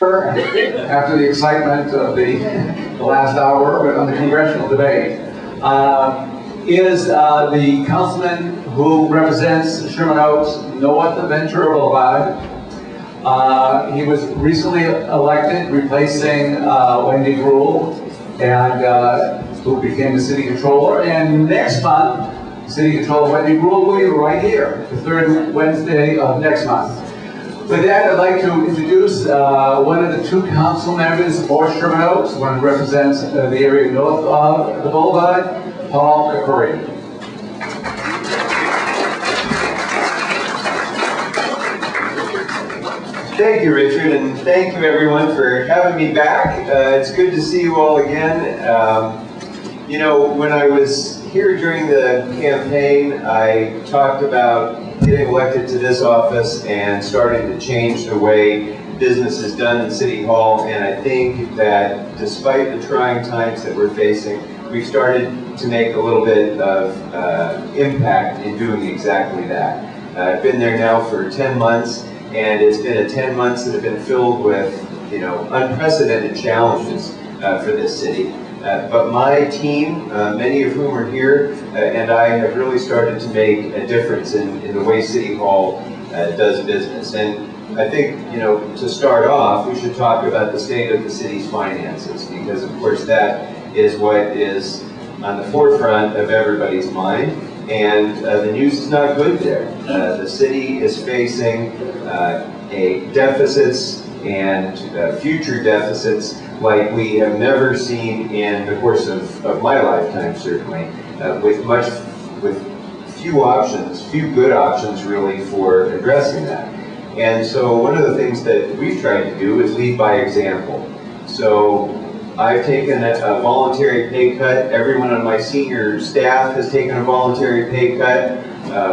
After the excitement of the last hour on the congressional debate, is the councilman who represents Sherman Oaks, Noah Ventura Boulevard. He was recently elected, replacing Wendy Gruhl, and who became the city controller. And next month, city controller Wendy Gruhl will be right here, the third Wednesday of next month. With that, I'd like to introduce one of the two council members for Sherman Oaks, one who represents the area north of the Boulevard, Paul Krekorian. Thank you, Richard, and thank you everyone for having me back. It's good to see you all again. You know, when I was here during the campaign, I talked about getting elected to this office and starting to change the way business is done in City Hall, and I think that despite the trying times that we're facing, we've started to make a little bit of impact in doing exactly that. I've been there now for 10 months, and it's been 10 months that have been filled with, you know, unprecedented challenges for this city. But my team, many of whom are here, and I have really started to make a difference in the way City Hall does business. And I think, you know, to start off, we should talk about the state of the city's finances, because of course that is what is on the forefront of everybody's mind. And the news is not good there. The city is facing deficits and future deficits like we have never seen in the course of my lifetime, certainly, with few good options really for addressing that. And so one of the things that we've tried to do is lead by example. So I've taken a voluntary pay cut. Everyone on my senior staff has taken a voluntary pay cut.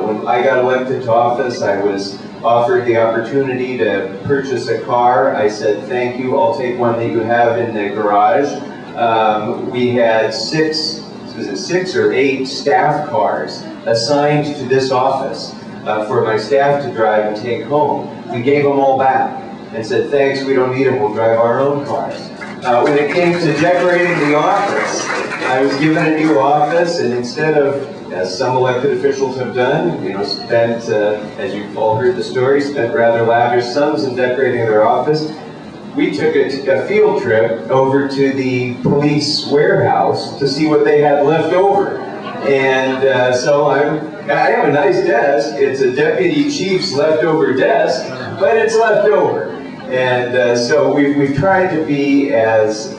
When I got elected to office, I was offered the opportunity to purchase a car. I said, thank you, I'll take one that you have in the garage. We had six or eight staff cars assigned to this office for my staff to drive and take home. We gave them all back and said, thanks, we don't need them, we'll drive our own cars. When it came to decorating the office, I was given a new office, and instead of, as some elected officials have done, you know, spent, as you've all heard the story, spent rather lavish sums in decorating their office. We took a field trip over to the police warehouse to see what they had left over. And so I have a nice desk. It's a deputy chief's leftover desk, but it's left over. And so we've tried to be as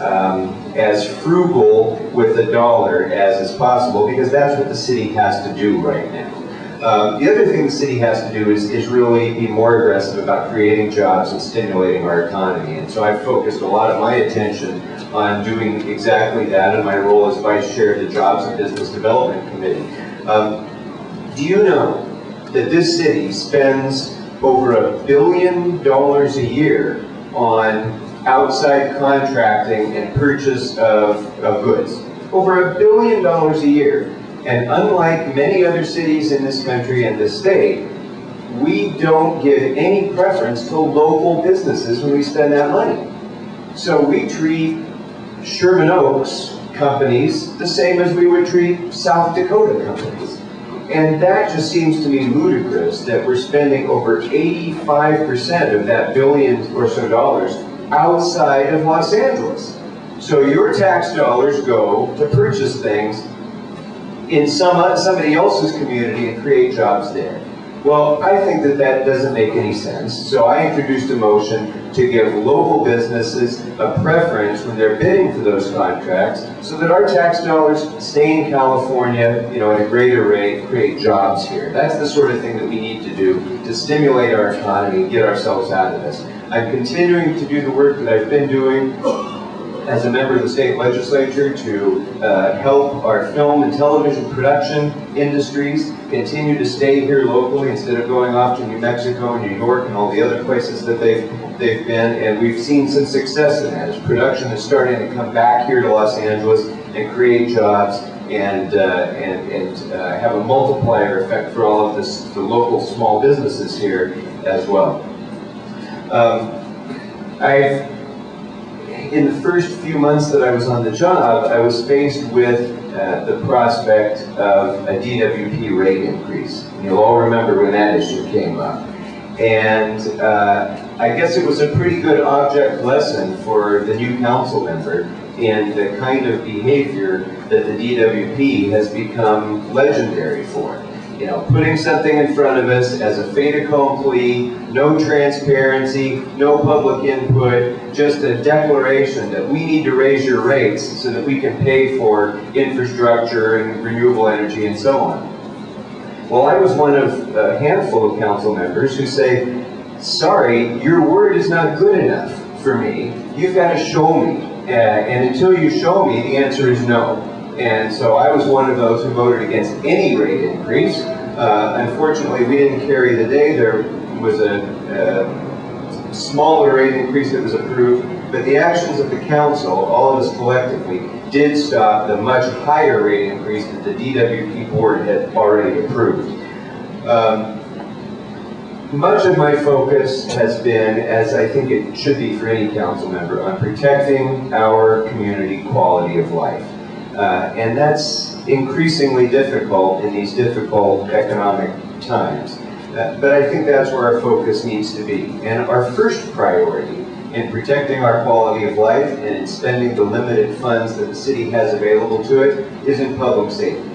frugal with the dollar as is possible, because that's what the city has to do right now. The other thing the city has to do is really be more aggressive about creating jobs and stimulating our economy. And so I've focused a lot of my attention on doing exactly that in my role as Vice Chair of the Jobs and Business Development Committee. Do you know that this city spends over $1 billion a year on outside contracting and purchase of goods? Over $1 billion a year. And unlike many other cities in this country and this state, we don't give any preference to local businesses when we spend that money. So we treat Sherman Oaks companies the same as we would treat South Dakota companies. And that just seems to me ludicrous that we're spending over 85% of that $1 billion or so dollars outside of Los Angeles. So your tax dollars go to purchase things in somebody else's community and create jobs there. Well, I think that doesn't make any sense. So I introduced a motion to give local businesses a preference when they're bidding for those contracts, so that our tax dollars stay in California, you know, at a greater rate, create jobs here. That's the sort of thing that we need to do to stimulate our economy and get ourselves out of this. I'm continuing to do the work that I've been doing as a member of the state legislature to help our film and television production industries continue to stay here locally instead of going off to New Mexico and New York and all the other places that they've been. And we've seen some success in that as production is starting to come back here to Los Angeles and create jobs and have a multiplier effect for all of the local small businesses here as well. I've in the first few months that I was on the job, I was faced with the prospect of a DWP rate increase. You'll all remember when that issue came up. And I guess it was a pretty good object lesson for the new council member in the kind of behavior that the DWP has become legendary for. You know, putting something in front of us as a fait accompli, no transparency, no public input, just a declaration that we need to raise your rates so that we can pay for infrastructure and renewable energy and so on. Well, I was one of a handful of council members who say, sorry, your word is not good enough for me. You've got to show me. And until you show me, the answer is no. And so I was one of those who voted against any rate increase. Unfortunately, we didn't carry the day. There was a smaller rate increase that was approved, but the actions of the council, all of us collectively, did stop the much higher rate increase that the DWP board had already approved. Much of my focus has been, as I think it should be for any council member, on protecting our community quality of life. And that's increasingly difficult in these difficult economic times. But I think that's where our focus needs to be. And our first priority in protecting our quality of life and in spending the limited funds that the city has available to it is in public safety.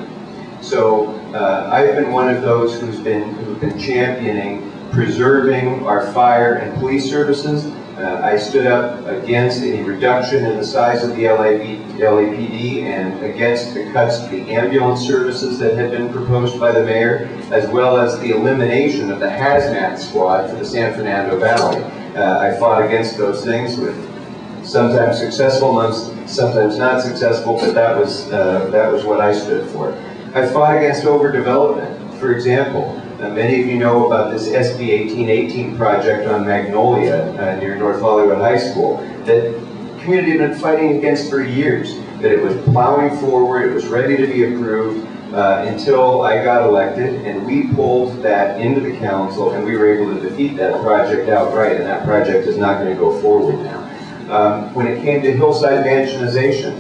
So I've been one of those who've been championing preserving our fire and police services. I stood up against any reduction in the size of the LAPD and against the cuts to the ambulance services that had been proposed by the mayor, as well as the elimination of the hazmat squad for the San Fernando Valley. I fought against those things with sometimes successful months, sometimes not successful, but that was what I stood for. I fought against overdevelopment. For example, many of you know about this SB 1818 project on Magnolia near North Hollywood High School that the community had been fighting against for years, that it was plowing forward, it was ready to be approved until I got elected, and we pulled that into the council and we were able to defeat that project outright, and that project is not going to go forward now. When it came to hillside mansionization,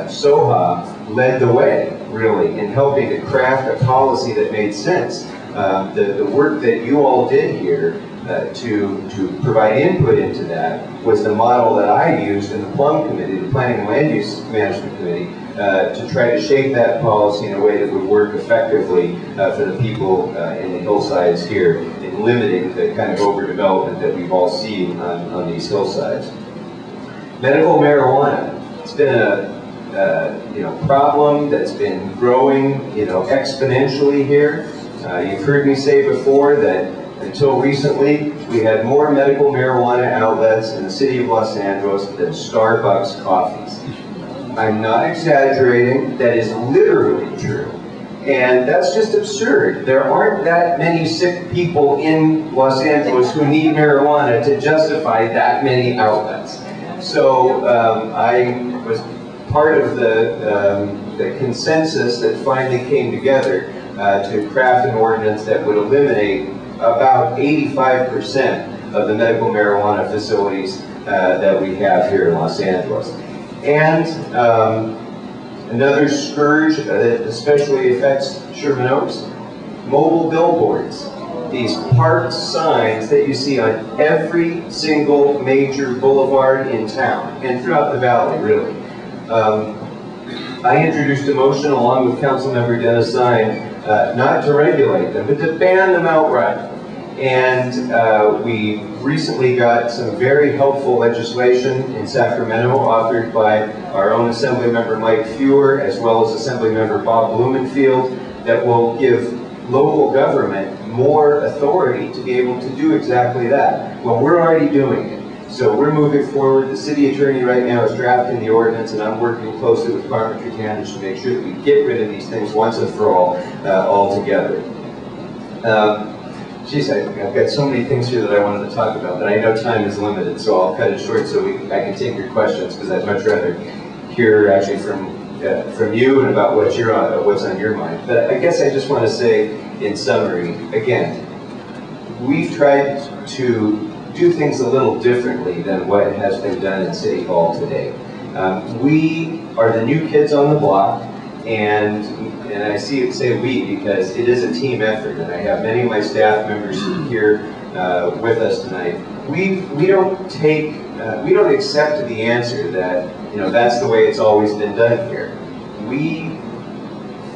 Soha led the way, really, in helping to craft a policy that made sense. The work that you all did here to provide input into that was the model that I used in the Plum Committee, the Planning and Land Use Management Committee, to try to shape that policy in a way that would work effectively for the people in the hillsides here in limiting the kind of overdevelopment that we've all seen on these hillsides. Medical marijuana, it's been a problem that's been growing exponentially here. You've heard me say before that until recently, we had more medical marijuana outlets in the city of Los Angeles than Starbucks coffees. I'm not exaggerating, that is literally true. And that's just absurd. There aren't that many sick people in Los Angeles who need marijuana to justify that many outlets. So I was part of the consensus that finally came together to craft an ordinance that would eliminate about 85% of the medical marijuana facilities that we have here in Los Angeles. And another scourge that especially affects Sherman Oaks, mobile billboards. These parked signs that you see on every single major boulevard in town and throughout the valley, really. I introduced a motion along with Councilmember Dennis Zine not to regulate them, but to ban them outright. And we recently got some very helpful legislation in Sacramento authored by our own Assemblymember Mike Fewer as well as Assemblymember Bob Blumenfield that will give local government more authority to be able to do exactly that. Well, we're already doing it. So we're moving forward. The city attorney right now is drafting the ordinance, and I'm working closely with Carmen Tritanich to make sure that we get rid of these things once and for all together. Geez, I've got so many things here that I wanted to talk about, but I know time is limited, so I'll cut it short so I can take your questions, because I'd much rather hear actually from you and about what's on your mind. But I guess I just want to say, in summary, again, we've tried to do things a little differently than what has been done in City Hall today. We are the new kids on the block, and I say we because it is a team effort, and I have many of my staff members here with us tonight. We don't accept the answer that that's the way it's always been done here. We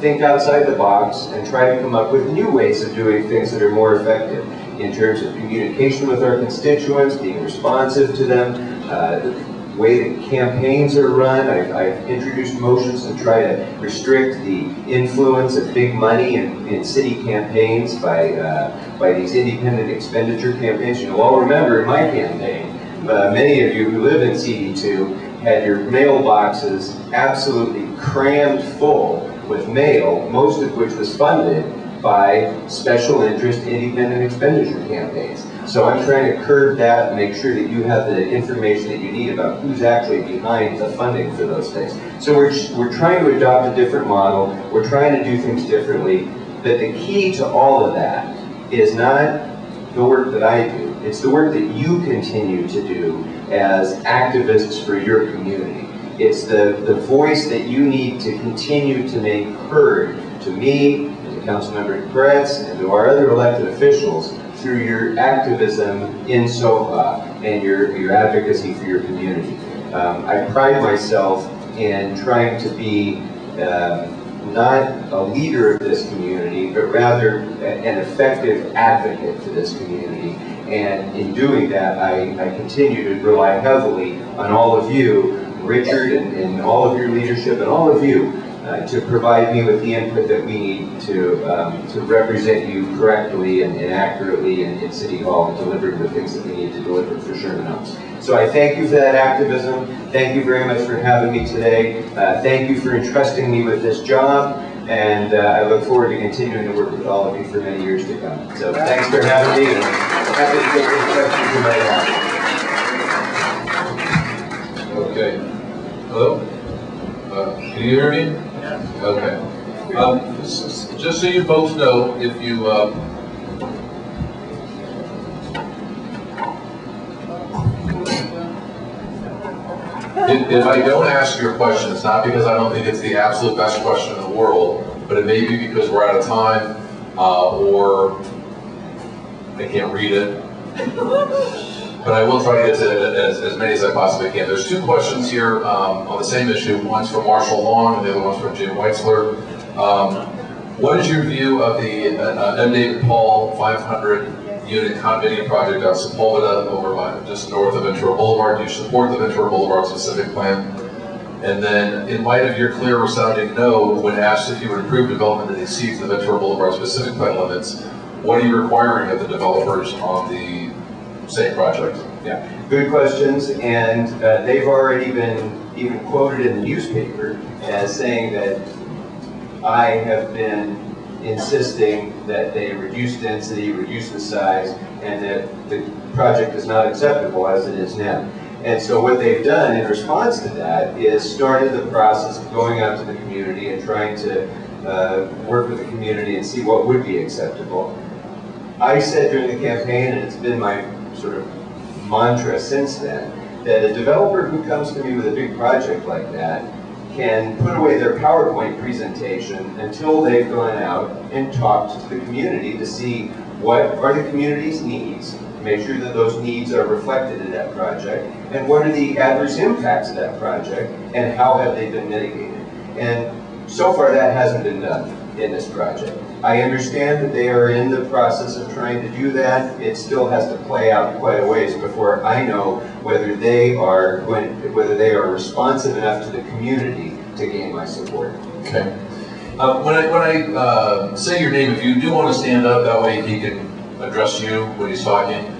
think outside the box and try to come up with new ways of doing things that are more effective in terms of communication with our constituents, being responsive to them, the way that campaigns are run. I've introduced motions to try to restrict the influence of big money in city campaigns by these independent expenditure campaigns. I'll remember in my campaign, many of you who live in CD2 had your mailboxes absolutely crammed full with mail, most of which was funded by special interest independent expenditure campaigns. So I'm trying to curb that and make sure that you have the information that you need about who's actually behind the funding for those things. So we're trying to adopt a different model, we're trying to do things differently, but the key to all of that is not the work that I do, it's the work that you continue to do as activists for your community. It's the voice that you need to continue to make heard to me, and to Councilmember Kretz, and to our other elected officials through your activism in Soha and your advocacy for your community. I pride myself in trying to be not a leader of this community, but rather an effective advocate for this community. And in doing that, I continue to rely heavily on all of you, Richard, and all of your leadership, and all of you, to provide me with the input that we need to represent you correctly and accurately in City Hall and deliver the things that we need to deliver for Sherman Oaks. So I thank you for that activism. Thank you very much for having me today. Thank you for entrusting me with this job. And I look forward to continuing to work with all of you for many years to come. So thanks for having me, and I'm happy to take any questions you might have. Okay. Hello? Can you hear me? Yeah. Okay. Just so you both know, if you if I don't ask your question, it's not because I don't think it's the absolute best question in the world, but it may be because we're out of time, or I can't read it. But I will try to get to as many as I possibly can. There's two questions here on the same issue. One's from Marshall Long, and the other one's from Jim Weitzler. What is your view of the M. David Paul 500-unit condominium project on Sepulveda over just north of Ventura Boulevard? Do you support the Ventura Boulevard specific plan? And then, in light of your clear resounding no when asked if you would approve development that exceeds the Ventura Boulevard specific plan limits, what are you requiring of the developers on the same project? Yeah, good questions, and they've already been even quoted in the newspaper as saying that I have been insisting that they reduce density, reduce the size, and that the project is not acceptable as it is now. And so what they've done in response to that is started the process of going out to the community and trying to work with the community and see what would be acceptable. I said during the campaign, and it's been my sort of mantra since then, that a developer who comes to me with a big project like that can put away their PowerPoint presentation until they've gone out and talked to the community to see what are the community's needs, make sure that those needs are reflected in that project, and what are the adverse impacts of that project, and how have they been mitigated. And so far that hasn't been done in this project. I understand that they are in the process of trying to do that. It still has to play out quite a ways before I know whether they are responsive enough to the community to gain my support. Okay. When I say your name, if you do want to stand up, that way he can address you when he's talking.